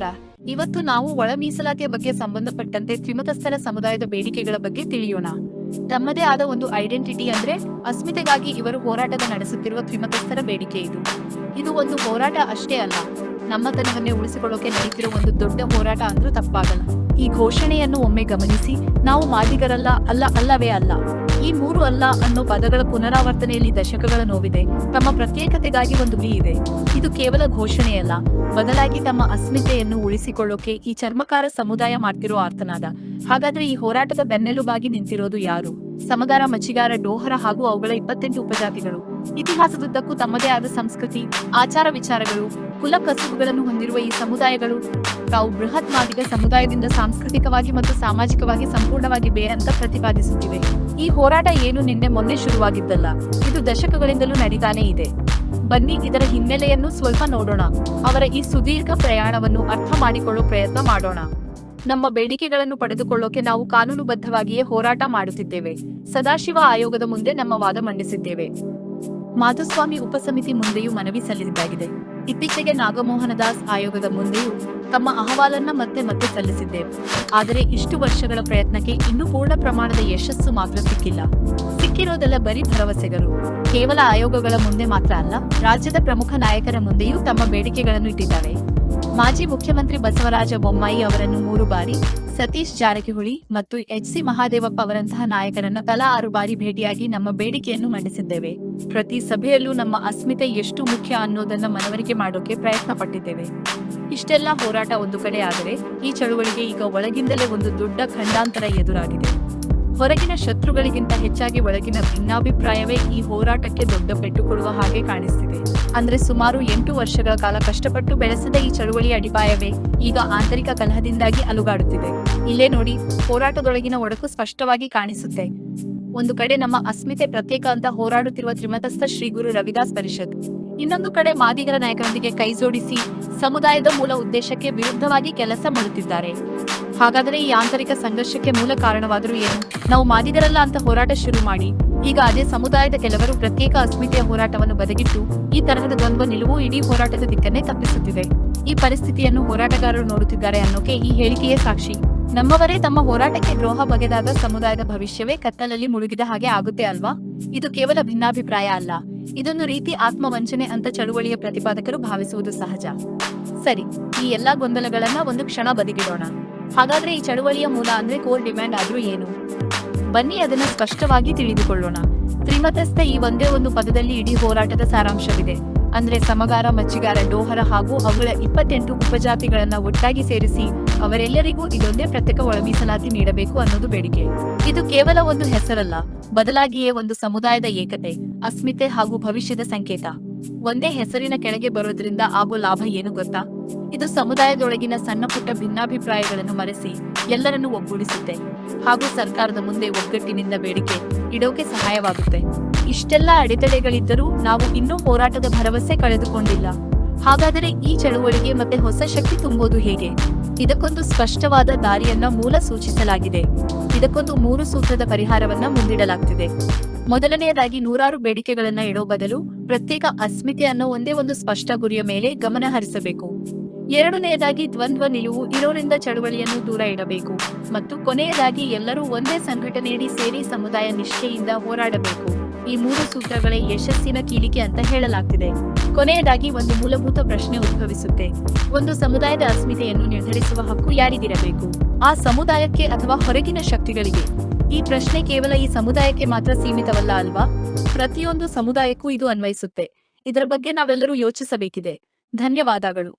ನಮಸ್ಕಾರ. ಇವತ್ತು ನಾವು ಒಳ ಮೀಸಲಾತಿಯ ಬಗ್ಗೆ ಸಂಬಂಧಪಟ್ಟಂತೆ ತ್ರಿಮತಸ್ಥರ ಸಮುದಾಯದ ಬೇಡಿಕೆಗಳ ಬಗ್ಗೆ ತಿಳಿಯೋಣ. ತಮ್ಮದೇ ಆದ ಒಂದು ಐಡೆಂಟಿಟಿ ಅಂದ್ರೆ ಅಸ್ಮಿತೆಗಾಗಿ ಇವರು ಹೋರಾಟದ ನಡೆಸುತ್ತಿರುವ ತ್ರಿಮತಸ್ಥರ ಬೇಡಿಕೆ ಇದು ಒಂದು ಹೋರಾಟ ಅಷ್ಟೇ ಅಲ್ಲ, ನಮ್ಮತನವನ್ನೇ ಉಳಿಸಿಕೊಳ್ಳೋಕೆ ನಡೀತಿರೋ ಒಂದು ದೊಡ್ಡ ಹೋರಾಟ ಅಂದ್ರೂ ತಪ್ಪಾಗಲ್ಲ. ಈ ಘೋಷಣೆಯನ್ನು ಒಮ್ಮೆ ಗಮನಿಸಿ. ನಾವು ಮಾದಿಗರಲ್ಲ, ಅಲ್ಲವೇ ಅಲ್ಲ. ಈ ಮೂರು ಅಲ್ಲ ಅನ್ನೋ ಪದಗಳ ಪುನರಾವರ್ತನೆಯಲ್ಲಿ ದಶಕಗಳ ನೋವಿದೆ. ತಮ್ಮ ಪ್ರತ್ಯೇಕತೆಗಾಗಿ ಒಂದು ಗುರಿ ಇದೆ. ಇದು ಕೇವಲ ಘೋಷಣೆಯಲ್ಲ, ಬದಲಾಗಿ ತಮ್ಮ ಅಸ್ಮಿತೆಯನ್ನು ಉಳಿಸಿಕೊಳ್ಳೋಕೆ ಈ ಚರ್ಮಕಾರ ಸಮುದಾಯ ಮಾಡ್ತಿರೋ ಆರ್ತನಾದ. ಹಾಗಾದ್ರೆ ಈ ಹೋರಾಟದ ಬೆನ್ನೆಲುಬಾಗಿ ನಿಂತಿರೋದು ಯಾರು? ಸಮಗಾರ, ಮಚ್ಚಿಗಾರ, ಡೋಹರ ಹಾಗೂ ಅವುಗಳ 28 ಉಪಜಾತಿಗಳು. ಇತಿಹಾಸದುದ್ದಕ್ಕೂ ತಮ್ಮದೇ ಆದ ಸಂಸ್ಕೃತಿ, ಆಚಾರ ವಿಚಾರಗಳು, ಕುಲ ಕಸುಬುಗಳನ್ನು ಹೊಂದಿರುವ ಈ ಸಮುದಾಯಗಳು ತಾವು ಬೃಹತ್ ಮಾದಿಗ ಸಮುದಾಯದಿಂದ ಸಾಂಸ್ಕೃತಿಕವಾಗಿ ಮತ್ತು ಸಾಮಾಜಿಕವಾಗಿ ಸಂಪೂರ್ಣವಾಗಿ ಬೇರೆ ಅಂತ ಪ್ರತಿಪಾದಿಸುತ್ತಿವೆ. ಈ ಹೋರಾಟ ಏನು ನಿನ್ನೆ ಮೊನ್ನೆ ಶುರುವಾಗಿದ್ದಲ್ಲ, ಇದು ದಶಕಗಳಿಂದಲೂ ನಡೀತಾನೆ ಇದೆ. ಬನ್ನಿ ಇದರ ಹಿನ್ನೆಲೆಯನ್ನು ಸ್ವಲ್ಪ ನೋಡೋಣ. ಅವರ ಈ ಸುದೀರ್ಘ ಪ್ರಯಾಣವನ್ನು ಅರ್ಥ ಮಾಡಿಕೊಳ್ಳೋ ಪ್ರಯತ್ನ ಮಾಡೋಣ. ನಮ್ಮ ಬೇಡಿಕೆಗಳನ್ನು ಪಡೆದುಕೊಳ್ಳೋಕೆ ನಾವು ಕಾನೂನುಬದ್ಧವಾಗಿಯೇ ಹೋರಾಟ ಮಾಡುತ್ತಿದ್ದೇವೆ. ಸದಾಶಿವ ಆಯೋಗದ ಮುಂದೆ ನಮ್ಮ ವಾದ ಮಂಡಿಸಿದ್ದೇವೆ. ಮಾಧುಸ್ವಾಮಿ ಉಪಸಮಿತಿ ಮುಂದೆಯೂ ಮನವಿ ಸಲ್ಲಿಸಿದ್ದಾಗಿದೆ. ಇತ್ತೀಚೆಗೆ ನಾಗಮೋಹನ ದಾಸ್ ಆಯೋಗದ ಮುಂದೆಯೂ ತಮ್ಮ ಅಹವಾಲನ್ನ ಮತ್ತೆ ಸಲ್ಲಿಸಿದ್ದೇವೆ. ಆದರೆ ಇಷ್ಟು ವರ್ಷಗಳ ಪ್ರಯತ್ನಕ್ಕೆ ಇನ್ನೂ ಪೂರ್ಣ ಪ್ರಮಾಣದ ಯಶಸ್ಸು ಮಾತ್ರ ಸಿಕ್ಕಿಲ್ಲ. ಸಿಕ್ಕಿರೋದೆಲ್ಲ ಬರೀ ಭರವಸೆಗಳು. ಕೇವಲ ಆಯೋಗಗಳ ಮುಂದೆ ಮಾತ್ರ ಅಲ್ಲ, ರಾಜ್ಯದ ಪ್ರಮುಖ ನಾಯಕರ ಮುಂದೆಯೂ ತಮ್ಮ ಬೇಡಿಕೆಗಳನ್ನು ಇಟ್ಟಿದ್ದಾರೆ. ಮಾಜಿ ಮುಖ್ಯಮಂತ್ರಿ ಬಸವರಾಜ ಬೊಮ್ಮಾಯಿ ಅವರನ್ನು 3 ಬಾರಿ, ಸತೀಶ್ ಜಾರಕಿಹೊಳಿ ಮತ್ತು ಎಚ್.ಸಿ. ಮಹಾದೇವಪ್ಪ ಅವರಂತಹ ನಾಯಕರನ್ನ ತಲಾ 6 ಬಾರಿ ಭೇಟಿಯಾಗಿ ನಮ್ಮ ಬೇಡಿಕೆಯನ್ನು ಮಂಡಿಸಿದ್ದೇವೆ. ಪ್ರತಿ ಸಭೆಯಲ್ಲೂ ನಮ್ಮ ಅಸ್ಮಿತೆ ಎಷ್ಟು ಮುಖ್ಯ ಅನ್ನೋದನ್ನ ಮನವರಿಕೆ ಮಾಡೋಕೆ ಪ್ರಯತ್ನ ಪಟ್ಟಿದ್ದೇವೆ. ಇಷ್ಟೆಲ್ಲ ಹೋರಾಟ ಒಂದು ಕಡೆ ಆದರೆ, ಈ ಚಳುವಳಿಗೆ ಈಗ ಒಳಗಿಂದಲೇ ಒಂದು ದೊಡ್ಡ ಖಂಡಾಂತರ ಎದುರಾಗಿದೆ. ಹೊರಗಿನ ಶತ್ರುಗಳಿಗಿಂತ ಹೆಚ್ಚಾಗಿ ಒಳಗಿನ ಭಿನ್ನಾಭಿಪ್ರಾಯವೇ ಈ ಹೋರಾಟಕ್ಕೆ ದೊಡ್ಡ ಪೆಟ್ಟು ಕೊಡುವ ಹಾಗೆ ಕಾಣಿಸ್ತಿದೆ. ಅಂದ್ರೆ ಸುಮಾರು 8 ವರ್ಷಗಳ ಕಾಲ ಕಷ್ಟಪಟ್ಟು ಬೆಳೆಸಿದ ಈ ಚಳುವಳಿಯ ಅಡಿಪಾಯವೇ ಈಗ ಆಂತರಿಕ ಕಲಹದಿಂದಾಗಿ ಅಲುಗಾಡುತ್ತಿದೆ. ಇಲ್ಲೇ ನೋಡಿ, ಹೋರಾಟದೊಳಗಿನ ಒಡಕು ಸ್ಪಷ್ಟವಾಗಿ ಕಾಣಿಸುತ್ತೆ. ಒಂದು ಕಡೆ ನಮ್ಮ ಅಸ್ಮಿತೆ ಪ್ರತ್ಯೇಕ ಅಂತ ಹೋರಾಡುತ್ತಿರುವ ತ್ರಿಮತಸ್ಥ ಶ್ರೀ ಗುರು ರವಿದಾಸ್ ಪರಿಷತ್, ಇನ್ನೊಂದು ಕಡೆ ಮಾದಿಗರ ನಾಯಕರೊಂದಿಗೆ ಕೈ ಜೋಡಿಸಿ ಸಮುದಾಯದ ಮೂಲ ಉದ್ದೇಶಕ್ಕೆ ವಿರುದ್ಧವಾಗಿ ಕೆಲಸ ಮಾಡುತ್ತಿದ್ದಾರೆ. ಹಾಗಾದರೆ ಈ ಆಂತರಿಕ ಸಂಘರ್ಷಕ್ಕೆ ಮೂಲ ಕಾರಣವಾದರೂ ಏನು? ನಾವು ಮಾದಿಗರಲ್ಲ ಅಂತ ಹೋರಾಟ ಶುರು ಮಾಡಿ ಈಗ ಅದೇ ಸಮುದಾಯದ ಕೆಲವರು ಪ್ರತ್ಯೇಕ ಅಸ್ಮಿತೆಯ ಹೋರಾಟವನ್ನು ಬದಿಗಿಟ್ಟು ಈ ತರಹದ ದ್ವಂದ್ವ ನಿಲುವು ಇಡೀ ಹೋರಾಟದ ದಿಕ್ಕನ್ನೇ ತಪ್ಪಿಸುತ್ತಿದೆ. ಈ ಪರಿಸ್ಥಿತಿಯನ್ನು ಹೋರಾಟಗಾರರು ನೋಡುತ್ತಿದ್ದಾರೆ ಅನ್ನೋಕೆ ಈ ಹೇಳಿಕೆಯೇ ಸಾಕ್ಷಿ. ನಮ್ಮವರೇ ತಮ್ಮ ಹೋರಾಟಕ್ಕೆ ದ್ರೋಹ ಬಗೆದಾಗ ಸಮುದಾಯದ ಭವಿಷ್ಯವೇ ಕತ್ತಲಲ್ಲಿ ಮುಳುಗಿದ ಹಾಗೆ ಆಗುತ್ತೆ ಅಲ್ವಾ? ಇದು ಕೇವಲ ಭಿನ್ನಾಭಿಪ್ರಾಯ ಅಲ್ಲ, ಇದೊಂದು ರೀತಿ ಆತ್ಮವಂಚನೆ ಅಂತ ಚಳುವಳಿಯ ಪ್ರತಿಪಾದಕರು ಭಾವಿಸುವುದು ಸಹಜ. ಸರಿ, ಈ ಎಲ್ಲಾ ಗೊಂದಲಗಳನ್ನ ಒಂದು ಕ್ಷಣ ಬದಿಗಿಡೋಣ. ಹಾಗಾದ್ರೆ ಈ ಚಳುವಳಿಯ ಮೂಲ ಅಂದ್ರೆ ಕೋರ್ ಡಿಮ್ಯಾಂಡ್ ಆದ್ರೂ ಏನು? ಬನ್ನಿ ಅದನ್ನ ಸ್ಪಷ್ಟವಾಗಿ ತಿಳಿದುಕೊಳ್ಳೋಣ. ತ್ರಿಮತಸ್ಥ ಈ ಒಂದೇ ಒಂದು ಪದದಲ್ಲಿ ಇಡೀ ಹೋರಾಟದ ಸಾರಾಂಶವಿದೆ. ಅಂದ್ರೆ ಸಮಗಾರ, ಮಚ್ಚಿಗಾರ, ಡೋಹರ ಹಾಗೂ ಅವುಗಳ 28 ಉಪಜಾತಿಗಳನ್ನ ಒಟ್ಟಾಗಿ ಸೇರಿಸಿ ಅವರೆಲ್ಲರಿಗೂ ಇದೊಂದೇ ಪ್ರತ್ಯೇಕ ಒಳ ಮೀಸಲಾತಿ ನೀಡಬೇಕು ಅನ್ನೋದು ಬೇಡಿಕೆ. ಇದು ಕೇವಲ ಒಂದು ಹೆಸರಲ್ಲ, ಬದಲಾಗಿಯೇ ಒಂದು ಸಮುದಾಯದ ಏಕತೆ, ಅಸ್ಮಿತೆ ಹಾಗೂ ಭವಿಷ್ಯದ ಸಂಕೇತ. ಒಂದೇ ಹೆಸರಿನ ಕೆಳಗೆ ಬರೋದ್ರಿಂದ ಆಗೋ ಲಾಭ ಏನು ಗೊತ್ತಾ? ಇದು ಸಮುದಾಯದೊಳಗಿನ ಸಣ್ಣ ಪುಟ್ಟ ಭಿನ್ನಾಭಿಪ್ರಾಯಗಳನ್ನು ಮರೆಸಿ ಎಲ್ಲರನ್ನೂ ಒಗ್ಗೂಡಿಸುತ್ತೆ ಹಾಗೂ ಸರ್ಕಾರದ ಮುಂದೆ ಒಗ್ಗಟ್ಟಿನಿಂದ ಬೇಡಿಕೆ ಇಡೋಕೆ ಸಹಾಯವಾಗುತ್ತೆ. ಇಷ್ಟೆಲ್ಲ ಅಡೆತಡೆಗಳಿದ್ದರೂ ನಾವು ಇನ್ನೂ ಹೋರಾಟದ ಭರವಸೆ ಕಳೆದುಕೊಂಡಿಲ್ಲ. ಹಾಗಾದರೆ ಈ ಚಳುವಳಿಗೆ ಮತ್ತೆ ಹೊಸ ಶಕ್ತಿ ತುಂಬೋದು ಹೇಗೆ? ಇದಕ್ಕೊಂದು ಸ್ಪಷ್ಟವಾದ ದಾರಿಯನ್ನ ಮೂಲ ಸೂಚಿಸಲಾಗಿದೆ. ಇದಕ್ಕೊಂದು 3 ಸೂತ್ರದ ಪರಿಹಾರವನ್ನ ಮುಂದಿಡಲಾಗ್ತಿದೆ. ಮೊದಲನೆಯದಾಗಿ, ನೂರಾರು ಬೇಡಿಕೆಗಳನ್ನ ಇಡೋ ಬದಲು ಪ್ರತ್ಯೇಕ ಅಸ್ಮಿತೆ ಅನ್ನೋ ಒಂದೇ ಒಂದು ಸ್ಪಷ್ಟ ಗುರಿಯ ಮೇಲೆ ಗಮನ ಹರಿಸಬೇಕು. ಎರಡನೆಯದಾಗಿ, ದ್ವಂದ್ವ ನಿಲುವು ಇರೋರಿಂದ ಚಳುವಳಿಯನ್ನು ದೂರ ಇಡಬೇಕು. ಮತ್ತು ಕೊನೆಯದಾಗಿ, ಎಲ್ಲರೂ ಒಂದೇ ಸಂಘಟನೆಯಡಿ ಸೇರಿ ಸಮುದಾಯ ನಿಷ್ಠೆಯಿಂದ ಹೋರಾಡಬೇಕು. ಈ 3 ಸೂತ್ರಗಳೇ ಯಶಸ್ಸಿನ ಕೀಲಿಕೆ ಅಂತ ಹೇಳಲಾಗ್ತಿದೆ. ಕೊನೆಯದಾಗಿ ಒಂದು ಮೂಲಭೂತ ಪ್ರಶ್ನೆ ಉದ್ಭವಿಸುತ್ತೆ. ಒಂದು ಸಮುದಾಯದ ಅಸ್ಮಿತೆಯನ್ನು ನಿರ್ಧರಿಸುವ ಹಕ್ಕು ಯಾರಿಗಿರಬೇಕು? ಆ ಸಮುದಾಯಕ್ಕೆ ಅಥವಾ ಹೊರಗಿನ ಶಕ್ತಿಗಳಿಗೆ? ಈ ಪ್ರಶ್ನೆ ಕೇವಲ ಈ ಸಮುದಾಯಕ್ಕೆ ಮಾತ್ರ ಸೀಮಿತವಲ್ಲ ಅಲ್ವಾ? ಪ್ರತಿಯೊಂದು ಸಮುದಾಯಕ್ಕೂ ಇದು ಅನ್ವಯಿಸುತ್ತೆ. ಇದರ ಬಗ್ಗೆ ನಾವೆಲ್ಲರೂ ಯೋಚಿಸಬೇಕಿದೆ. ಧನ್ಯವಾದಗಳು.